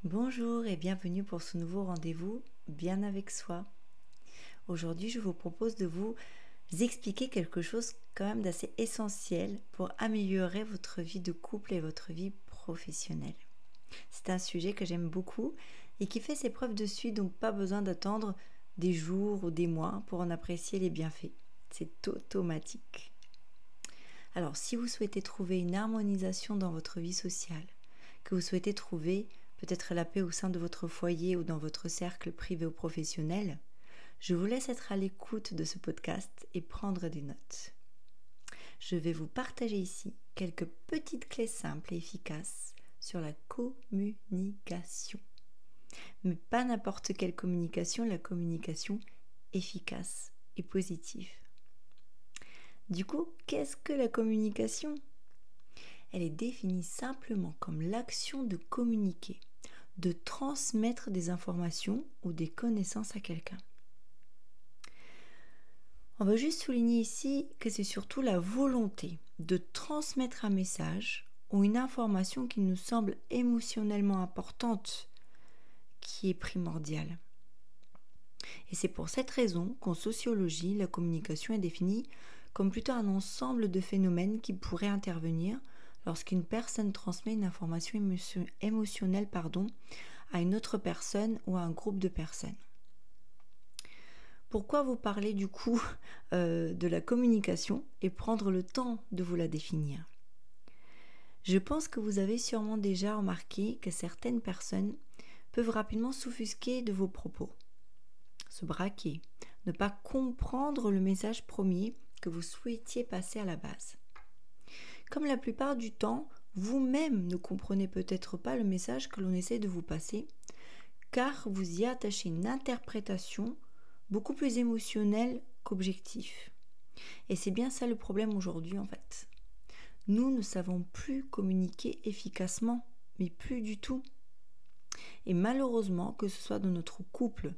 Bonjour et bienvenue pour ce nouveau rendez-vous Bien avec soi. Aujourd'hui, je vous propose de vous expliquer quelque chose quand même d'assez essentiel pour améliorer votre vie de couple et votre vie professionnelle. C'est un sujet que j'aime beaucoup et qui fait ses preuves dessus, donc pas besoin d'attendre des jours ou des mois pour en apprécier les bienfaits. C'est automatique. Alors, si vous souhaitez trouver une harmonisation dans votre vie sociale, que vous souhaitez trouver peut-être la paix au sein de votre foyer ou dans votre cercle privé ou professionnel, je vous laisse être à l'écoute de ce podcast et prendre des notes. Je vais vous partager ici quelques petites clés simples et efficaces sur la communication. Mais pas n'importe quelle communication, la communication efficace et positive. Du coup, qu'est-ce que la communication ? Elle est définie simplement comme l'action de communiquer, de transmettre des informations ou des connaissances à quelqu'un. On va juste souligner ici que c'est surtout la volonté de transmettre un message ou une information qui nous semble émotionnellement importante qui est primordiale. Et c'est pour cette raison qu'en sociologie, la communication est définie comme plutôt un ensemble de phénomènes qui pourraient intervenir lorsqu'une personne transmet une information émotionnelle à une autre personne ou à un groupe de personnes. Pourquoi vous parler du coup de la communication et prendre le temps de vous la définir ? Je pense que vous avez sûrement déjà remarqué que certaines personnes peuvent rapidement s'offusquer de vos propos, se braquer, ne pas comprendre le message premier que vous souhaitiez passer à la base. Comme la plupart du temps, vous-même ne comprenez peut-être pas le message que l'on essaie de vous passer, car vous y attachez une interprétation beaucoup plus émotionnelle qu'objective. Et c'est bien ça le problème aujourd'hui en fait. Nous ne savons plus communiquer efficacement, mais plus du tout. Et malheureusement, que ce soit dans notre couple,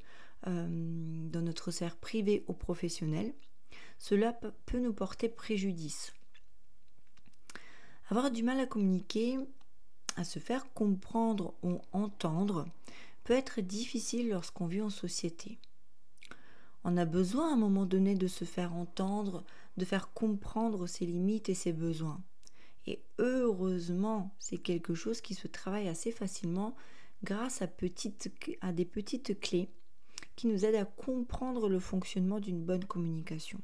dans notre sphère privée ou professionnelle, cela peut nous porter préjudice. Avoir du mal à communiquer, à se faire comprendre ou entendre, peut être difficile lorsqu'on vit en société. On a besoin à un moment donné de se faire entendre, de faire comprendre ses limites et ses besoins. Et heureusement, c'est quelque chose qui se travaille assez facilement grâce à des petites clés qui nous aident à comprendre le fonctionnement d'une bonne communication.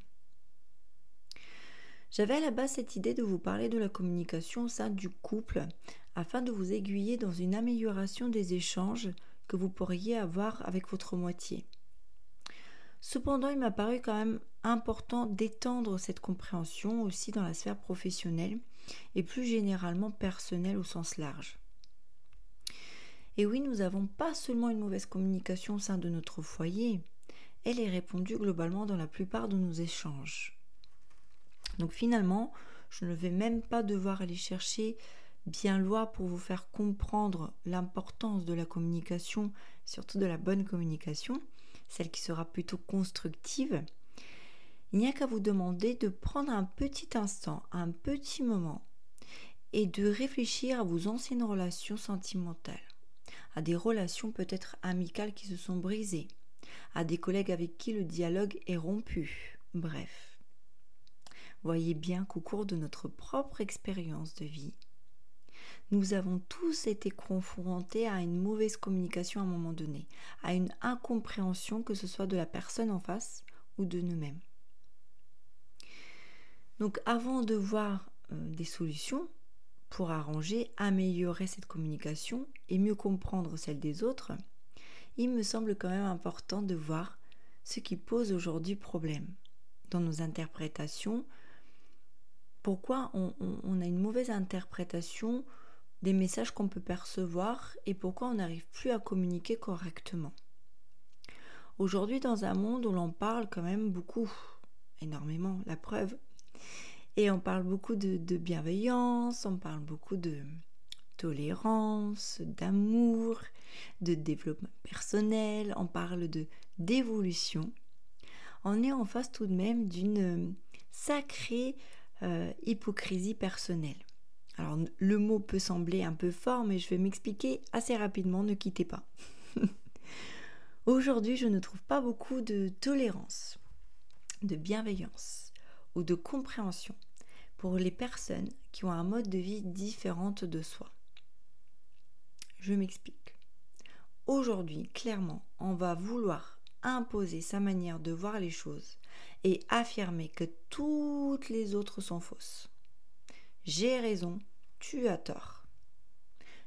J'avais à la base cette idée de vous parler de la communication au sein du couple afin de vous aiguiller dans une amélioration des échanges que vous pourriez avoir avec votre moitié. Cependant, il m'a paru quand même important d'étendre cette compréhension aussi dans la sphère professionnelle et plus généralement personnelle au sens large. Et oui, nous n'avons pas seulement une mauvaise communication au sein de notre foyer, elle est répandue globalement dans la plupart de nos échanges. Donc finalement, je ne vais même pas devoir aller chercher bien loin pour vous faire comprendre l'importance de la communication, surtout de la bonne communication, celle qui sera plutôt constructive. Il n'y a qu'à vous demander de prendre un petit instant, un petit moment, et de réfléchir à vos anciennes relations sentimentales, à des relations peut-être amicales qui se sont brisées, à des collègues avec qui le dialogue est rompu, bref. Voyez bien qu'au cours de notre propre expérience de vie, nous avons tous été confrontés à une mauvaise communication à un moment donné, à une incompréhension que ce soit de la personne en face ou de nous-mêmes. Donc avant de voir des solutions pour arranger, améliorer cette communication et mieux comprendre celle des autres, il me semble quand même important de voir ce qui pose aujourd'hui problème dans nos interprétations. Pourquoi on a une mauvaise interprétation des messages qu'on peut percevoir et pourquoi on n'arrive plus à communiquer correctement. Aujourd'hui, dans un monde où l'on parle quand même beaucoup, énormément, la preuve, et on parle beaucoup de bienveillance, on parle beaucoup de tolérance, d'amour, de développement personnel, on parle d'évolution, on est en face tout de même d'une sacrée hypocrisie personnelle. Alors, le mot peut sembler un peu fort, mais je vais m'expliquer assez rapidement, ne quittez pas. Aujourd'hui, je ne trouve pas beaucoup de tolérance, de bienveillance ou de compréhension pour les personnes qui ont un mode de vie différent de soi. Je m'explique. Aujourd'hui, clairement, on va vouloir imposer sa manière de voir les choses et affirmer que toutes les autres sont fausses. J'ai raison, tu as tort.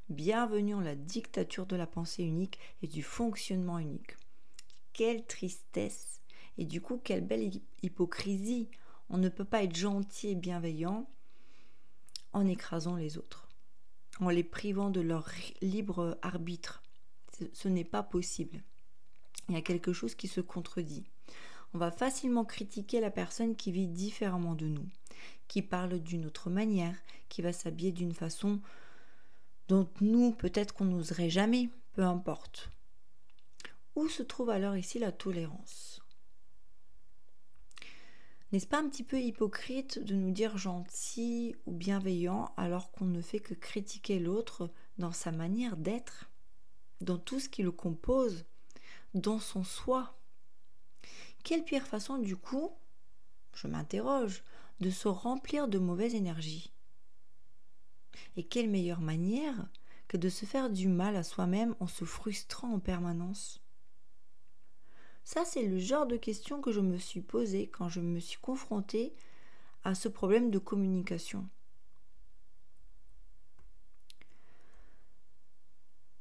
Bienvenue en la dictature de la pensée unique et du fonctionnement unique. Quelle tristesse et du coup quelle belle hypocrisie. On ne peut pas être gentil et bienveillant en écrasant les autres, en les privant de leur libre arbitre. Ce n'est pas possible. Il y a quelque chose qui se contredit. On va facilement critiquer la personne qui vit différemment de nous, qui parle d'une autre manière, qui va s'habiller d'une façon dont nous, peut-être qu'on n'oserait jamais, peu importe. Où se trouve alors ici la tolérance ? N'est-ce pas un petit peu hypocrite de nous dire gentil ou bienveillant alors qu'on ne fait que critiquer l'autre dans sa manière d'être, dans tout ce qui le compose, dans son soi ? Quelle pire façon du coup, je m'interroge, de se remplir de mauvaise énergie ? Et quelle meilleure manière que de se faire du mal à soi-même en se frustrant en permanence ? Ça, c'est le genre de questions que je me suis posée quand je me suis confrontée à ce problème de communication.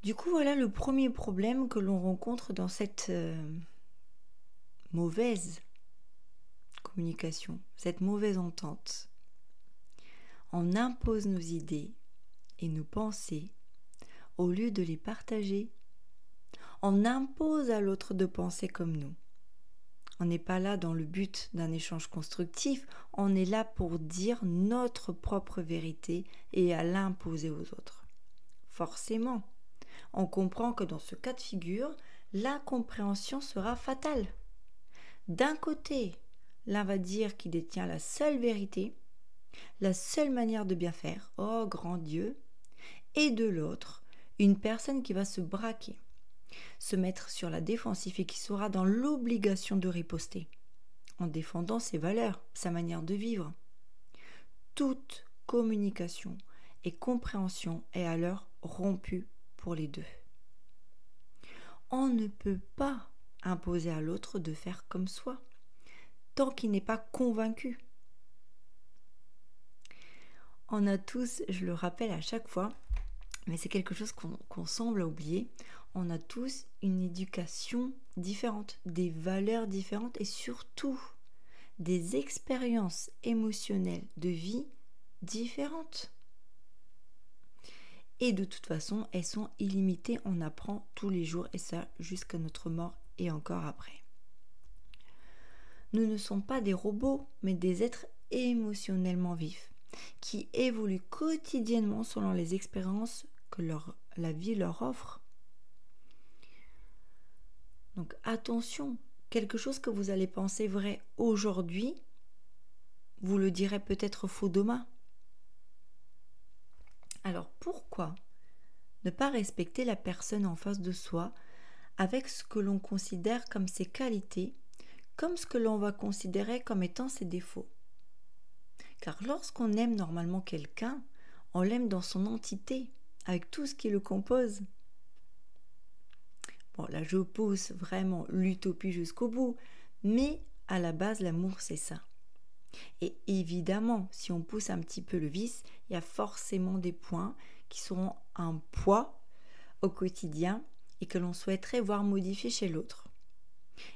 Du coup, voilà le premier problème que l'on rencontre dans cette mauvaise communication, cette mauvaise entente. On impose nos idées et nos pensées au lieu de les partager. On impose à l'autre de penser comme nous. On n'est pas là dans le but d'un échange constructif, on est là pour dire notre propre vérité et à l'imposer aux autres. Forcément, on comprend que dans ce cas de figure, l'incompréhension sera fatale. D'un côté, l'un va dire qu'il détient la seule vérité, la seule manière de bien faire, oh grand Dieu, et de l'autre, une personne qui va se braquer, se mettre sur la défensive et qui sera dans l'obligation de riposter, en défendant ses valeurs, sa manière de vivre. Toute communication et compréhension est alors rompue pour les deux. On ne peut pas imposer à l'autre de faire comme soi, tant qu'il n'est pas convaincu. On a tous, je le rappelle à chaque fois, mais c'est quelque chose qu'on semble oublier, on a tous une éducation différente, des valeurs différentes et surtout des expériences émotionnelles de vie différentes. Et de toute façon, elles sont illimitées, on apprend tous les jours et ça jusqu'à notre mort et encore après. Nous ne sommes pas des robots, mais des êtres émotionnellement vifs qui évoluent quotidiennement selon les expériences que la vie leur offre. Donc attention, quelque chose que vous allez penser vrai aujourd'hui, vous le direz peut-être faux demain. Alors pourquoi ne pas respecter la personne en face de soi avec ce que l'on considère comme ses qualités, comme ce que l'on va considérer comme étant ses défauts ? Car lorsqu'on aime normalement quelqu'un, on l'aime dans son entité, avec tout ce qui le compose. Bon, là je pousse vraiment l'utopie jusqu'au bout, mais à la base l'amour c'est ça. Et évidemment, si on pousse un petit peu le vice, il y a forcément des points qui seront un poids au quotidien et que l'on souhaiterait voir modifier chez l'autre.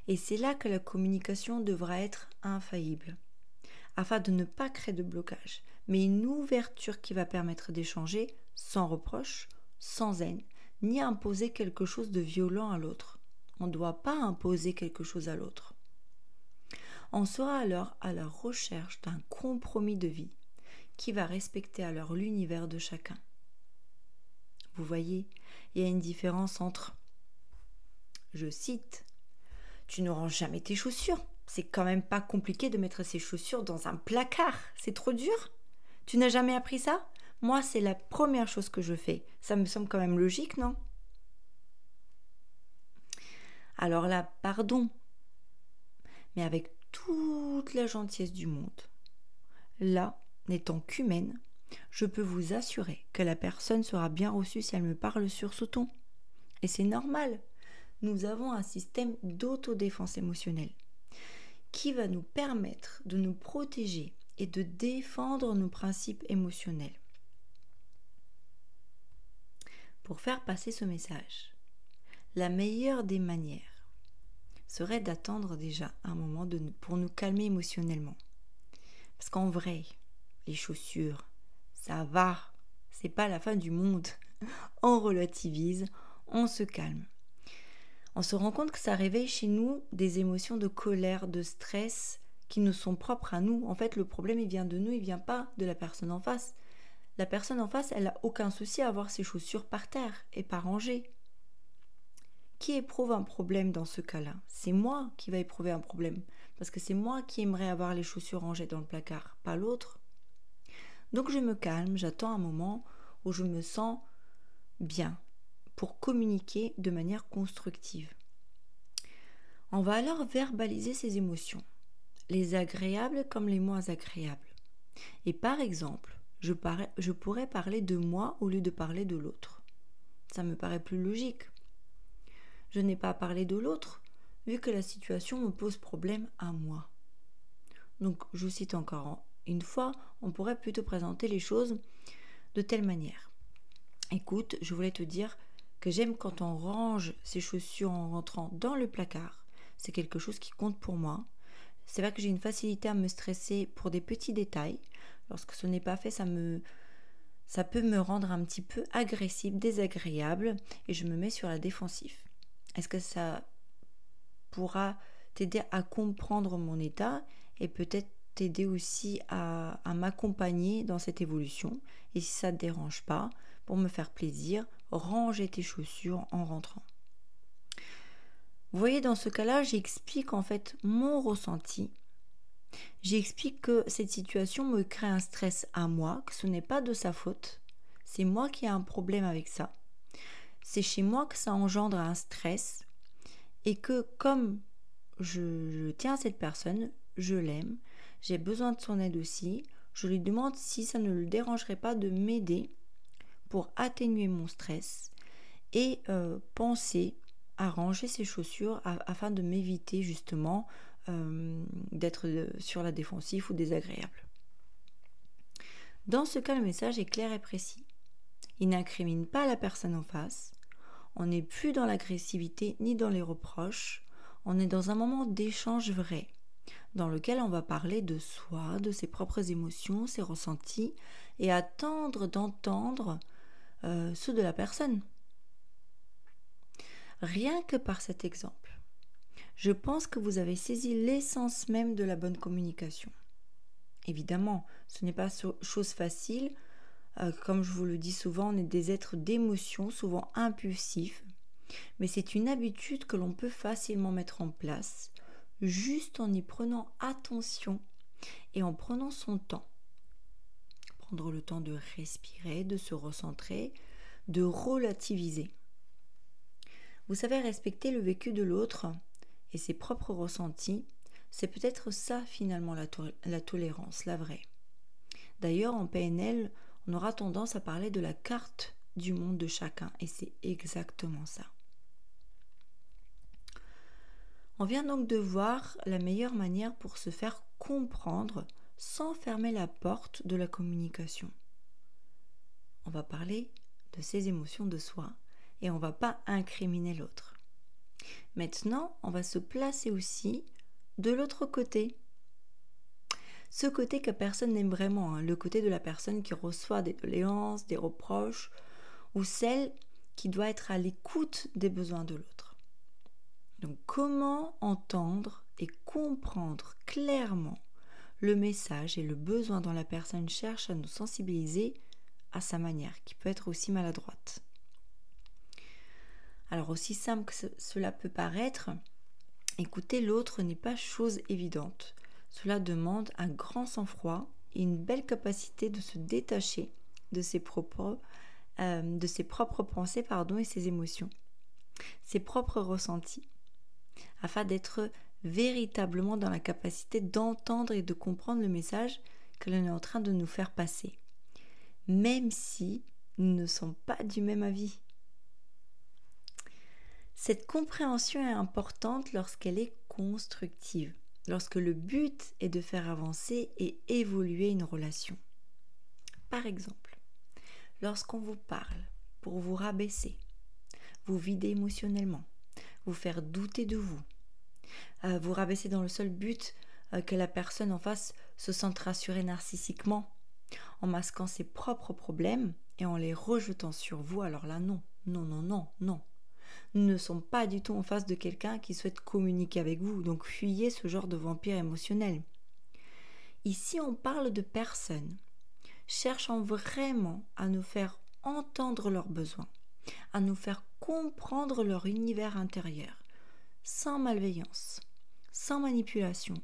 Et c'est là que la communication devra être infaillible, afin de ne pas créer de blocage, mais une ouverture qui va permettre d'échanger sans reproche, sans haine, ni imposer quelque chose de violent à l'autre. On ne doit pas imposer quelque chose à l'autre. On sera alors à la recherche d'un compromis de vie qui va respecter alors l'univers de chacun. Vous voyez, il y a une différence entre, je cite, « Tu ne ranges jamais tes chaussures. C'est quand même pas compliqué de mettre ses chaussures dans un placard. C'est trop dur. Tu n'as jamais appris ça ? Moi, c'est la première chose que je fais. Ça me semble quand même logique, non? Alors là, pardon, mais avec toute la gentillesse du monde, là, n'étant qu'humaine, je peux vous assurer que la personne sera bien reçue si elle me parle sur ce ton. Et c'est normal. Nous avons un système d'autodéfense émotionnelle qui va nous permettre de nous protéger et de défendre nos principes émotionnels. Pour faire passer ce message, la meilleure des manières serait d'attendre déjà un moment pour nous calmer émotionnellement. Parce qu'en vrai, les chaussures, ça va, c'est pas la fin du monde. On relativise, on se calme. On se rend compte que ça réveille chez nous des émotions de colère, de stress qui nous sont propres à nous. En fait, le problème, il vient de nous, il vient pas de la personne en face. La personne en face, elle n'a aucun souci à avoir ses chaussures par terre et pas rangées. Qui éprouve un problème dans ce cas-là? C'est moi qui va éprouver un problème. Parce que c'est moi qui aimerais avoir les chaussures rangées dans le placard, pas l'autre. Donc je me calme, j'attends un moment où je me sens bien pour communiquer de manière constructive. On va alors verbaliser ses émotions, les agréables comme les moins agréables. Et par exemple, je pourrais parler de moi au lieu de parler de l'autre. Ça me paraît plus logique. Je n'ai pas à parler de l'autre, vu que la situation me pose problème à moi. Donc, je cite encore une fois, on pourrait plutôt présenter les choses de telle manière. Écoute, je voulais te dire que j'aime quand on range ses chaussures en rentrant dans le placard. C'est quelque chose qui compte pour moi. C'est vrai que j'ai une facilité à me stresser pour des petits détails. Lorsque ce n'est pas fait, ça peut me rendre un petit peu agressive, désagréable, et je me mets sur la défensive. Est-ce que ça pourra t'aider à comprendre mon état et peut-être t'aider aussi à m'accompagner dans cette évolution? Et si ça ne te dérange pas, pour me faire plaisir, ranger tes chaussures en rentrant. Vous voyez, dans ce cas-là, j'explique en fait mon ressenti. J'explique que cette situation me crée un stress à moi, que ce n'est pas de sa faute. C'est moi qui ai un problème avec ça. C'est chez moi que ça engendre un stress et que comme je tiens à cette personne, je l'aime, j'ai besoin de son aide aussi, je lui demande si ça ne le dérangerait pas de m'aider pour atténuer mon stress et penser à ranger ses chaussures afin de m'éviter justement d'être sur la défensive ou désagréable. Dans ce cas, le message est clair et précis. Il n'incrimine pas la personne en face. On n'est plus dans l'agressivité ni dans les reproches. On est dans un moment d'échange vrai, dans lequel on va parler de soi, de ses propres émotions, ses ressentis, et attendre d'entendre ceux de la personne. Rien que par cet exemple, je pense que vous avez saisi l'essence même de la bonne communication. Évidemment, ce n'est pas chose facile. Comme je vous le dis souvent, on est des êtres d'émotion, souvent impulsifs. Mais c'est une habitude que l'on peut facilement mettre en place, juste en y prenant attention et en prenant son temps. Prendre le temps de respirer, de se recentrer, de relativiser. Vous savez, respecter le vécu de l'autre et ses propres ressentis, c'est peut-être ça finalement la tolérance, la vraie. D'ailleurs, en PNL, on aura tendance à parler de la carte du monde de chacun, et c'est exactement ça. On vient donc de voir la meilleure manière pour se faire comprendre sans fermer la porte de la communication. On va parler de ses émotions de soi et on ne va pas incriminer l'autre. Maintenant, on va se placer aussi de l'autre côté. Ce côté que personne n'aime vraiment, le côté de la personne qui reçoit des doléances, des reproches, ou celle qui doit être à l'écoute des besoins de l'autre. Donc comment entendre et comprendre clairement le message et le besoin dont la personne cherche à nous sensibiliser à sa manière, qui peut être aussi maladroite. Alors aussi simple que cela peut paraître, écouter l'autre n'est pas chose évidente. Cela demande un grand sang-froid et une belle capacité de se détacher de ses propres pensées et ses émotions, ses propres ressentis, afin d'être véritablement dans la capacité d'entendre et de comprendre le message que l'on est en train de nous faire passer, même si nous ne sommes pas du même avis. Cette compréhension est importante lorsqu'elle est constructive, lorsque le but est de faire avancer et évoluer une relation. Par exemple, lorsqu'on vous parle pour vous rabaisser, vous vider émotionnellement, vous faire douter de vous, vous rabaisser dans le seul but que la personne en face se sente rassurée narcissiquement, en masquant ses propres problèmes et en les rejetant sur vous, alors là non. Nous ne sommes pas du tout en face de quelqu'un qui souhaite communiquer avec vous, donc fuyez ce genre de vampire émotionnel. Ici, on parle de personnes cherchant vraiment à nous faire entendre leurs besoins, à nous faire comprendre leur univers intérieur, sans malveillance, sans manipulation,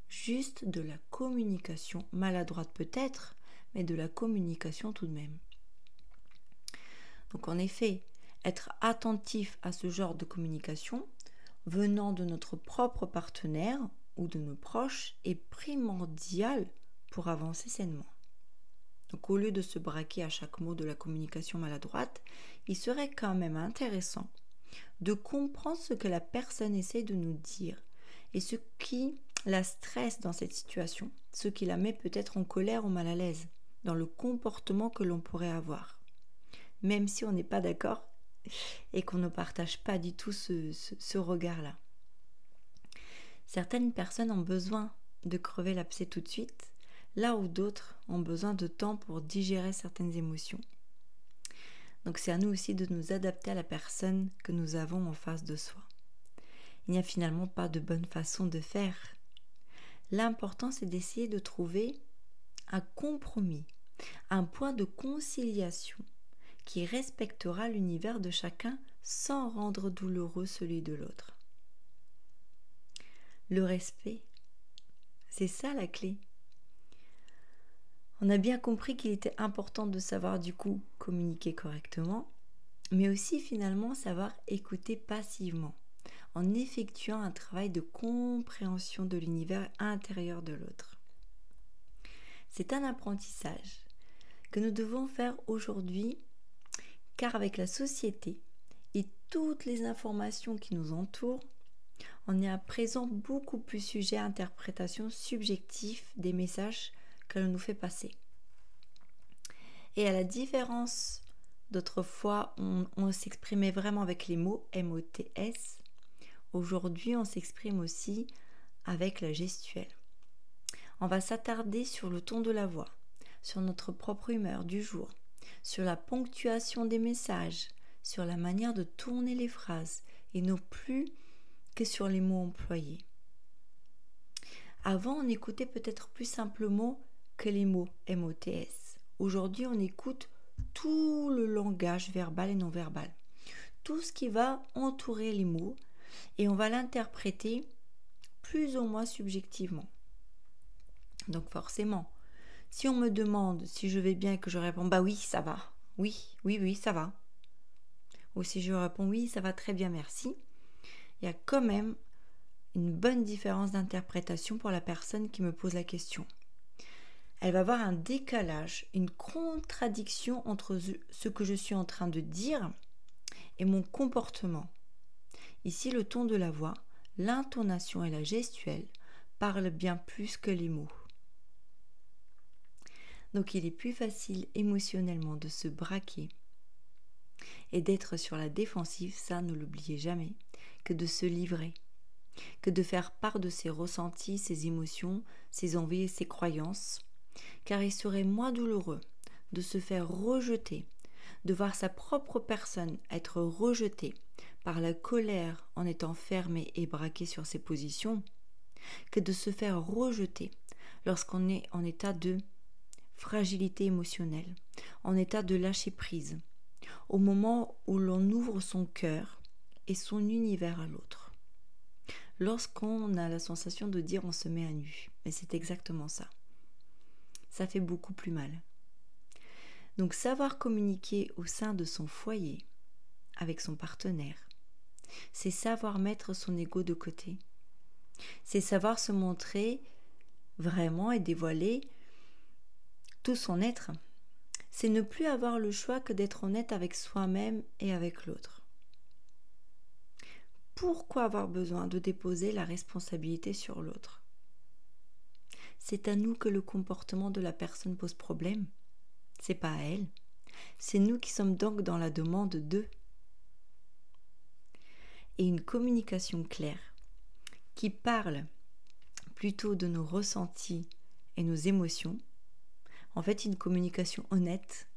juste de la communication, maladroite peut-être, mais de la communication tout de même. Donc en effet, être attentif à ce genre de communication venant de notre propre partenaire ou de nos proches est primordial pour avancer sainement. Donc au lieu de se braquer à chaque mot de la communication maladroite, il serait quand même intéressant de comprendre ce que la personne essaie de nous dire et ce qui la stresse dans cette situation, ce qui la met peut-être en colère ou mal à l'aise dans le comportement que l'on pourrait avoir. Même si on n'est pas d'accord et qu'on ne partage pas du tout ce regard-là. Certaines personnes ont besoin de crever l'abcès tout de suite, là où d'autres ont besoin de temps pour digérer certaines émotions. Donc c'est à nous aussi de nous adapter à la personne que nous avons en face de soi. Il n'y a finalement pas de bonne façon de faire. L'important, c'est d'essayer de trouver un compromis, un point de conciliation qui respectera l'univers de chacun sans rendre douloureux celui de l'autre. Le respect, c'est ça la clé. On a bien compris qu'il était important de savoir du coup communiquer correctement, mais aussi finalement savoir écouter passivement, en effectuant un travail de compréhension de l'univers intérieur de l'autre. C'est un apprentissage que nous devons faire aujourd'hui, car avec la société et toutes les informations qui nous entourent, on est à présent beaucoup plus sujet à interprétation subjective des messages que l'on nous fait passer. Et à la différence d'autrefois, on s'exprimait vraiment avec les mots MOTS. Aujourd'hui, on s'exprime aussi avec la gestuelle. On va s'attarder sur le ton de la voix, sur notre propre humeur du jour, sur la ponctuation des messages, sur la manière de tourner les phrases et non plus que sur les mots employés. Avant, on écoutait peut-être plus simplement que les mots MOTS. Aujourd'hui, on écoute tout le langage verbal et non verbal, tout ce qui va entourer les mots, et on va l'interpréter plus ou moins subjectivement. Donc forcément, si on me demande si je vais bien et que je réponds « bah oui, ça va »,« oui, ça va », ou si je réponds « oui, ça va très bien, merci », il y a quand même une bonne différence d'interprétation pour la personne qui me pose la question. Elle va avoir un décalage, une contradiction entre ce que je suis en train de dire et mon comportement. Ici, le ton de la voix, l'intonation et la gestuelle parlent bien plus que les mots. Donc il est plus facile émotionnellement de se braquer et d'être sur la défensive, ça ne l'oubliez jamais, que de se livrer, que de faire part de ses ressentis, ses émotions, ses envies et ses croyances, car il serait moins douloureux de se faire rejeter, de voir sa propre personne être rejetée par la colère en étant fermé et braqué sur ses positions, que de se faire rejeter lorsqu'on est en état de fragilité émotionnelle, en état de lâcher prise, au moment où l'on ouvre son cœur et son univers à l'autre. Lorsqu'on a la sensation de dire on se met à nu, mais c'est exactement ça. Ça fait beaucoup plus mal. Donc savoir communiquer au sein de son foyer, avec son partenaire, c'est savoir mettre son ego de côté. C'est savoir se montrer vraiment et dévoiler tout son être. C'est ne plus avoir le choix que d'être honnête avec soi-même et avec l'autre. Pourquoi avoir besoin de déposer la responsabilité sur l'autre? C'est à nous que le comportement de la personne pose problème. C'est pas à elle. C'est nous qui sommes donc dans la demande d'eux. Et une communication claire qui parle plutôt de nos ressentis et nos émotions, en fait une communication honnête,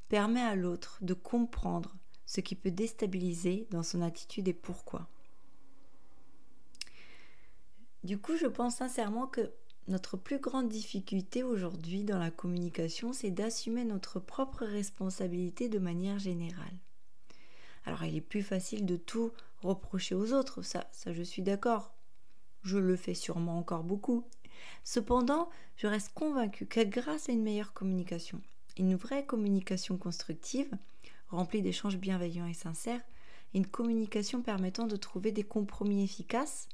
permet à l'autre de comprendre ce qui peut déstabiliser dans son attitude et pourquoi. Du coup, je pense sincèrement que notre plus grande difficulté aujourd'hui dans la communication, c'est d'assumer notre propre responsabilité de manière générale. Alors, il est plus facile de tout reprocher aux autres, ça je suis d'accord. Je le fais sûrement encore beaucoup. Cependant, je reste convaincue que grâce à une meilleure communication, une vraie communication constructive, remplie d'échanges bienveillants et sincères, et une communication permettant de trouver des compromis efficaces,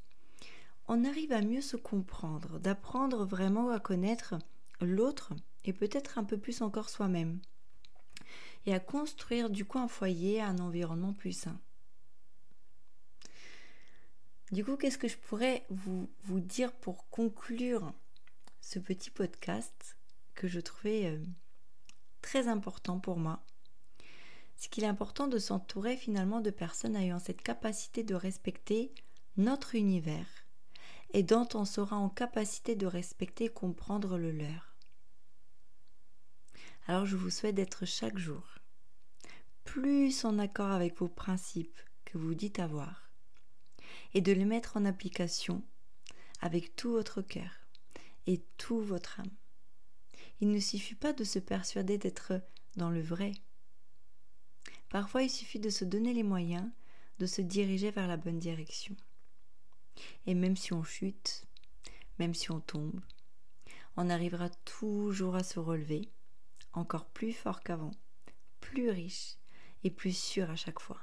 on arrive à mieux se comprendre, d'apprendre vraiment à connaître l'autre et peut-être un peu plus encore soi-même, et à construire du coup un foyer, un environnement plus sain. Du coup, qu'est-ce que je pourrais vous dire pour conclure ce petit podcast que je trouvais très important pour moi? C'est qu'il est important de s'entourer finalement de personnes ayant cette capacité de respecter notre univers et dont on sera en capacité de respecter et comprendre le leur. Alors je vous souhaite d'être chaque jour plus en accord avec vos principes que vous dites avoir et de les mettre en application avec tout votre cœur et tout votre âme. Il ne suffit pas de se persuader d'être dans le vrai. Parfois, il suffit de se donner les moyens de se diriger vers la bonne direction. Et même si on chute, même si on tombe, on arrivera toujours à se relever, encore plus fort qu'avant, plus riche et plus sûr à chaque fois.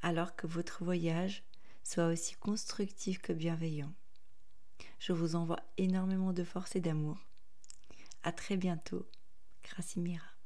Alors que votre voyage soit aussi constructif que bienveillant. Je vous envoie énormément de force et d'amour. À très bientôt. Krasimira.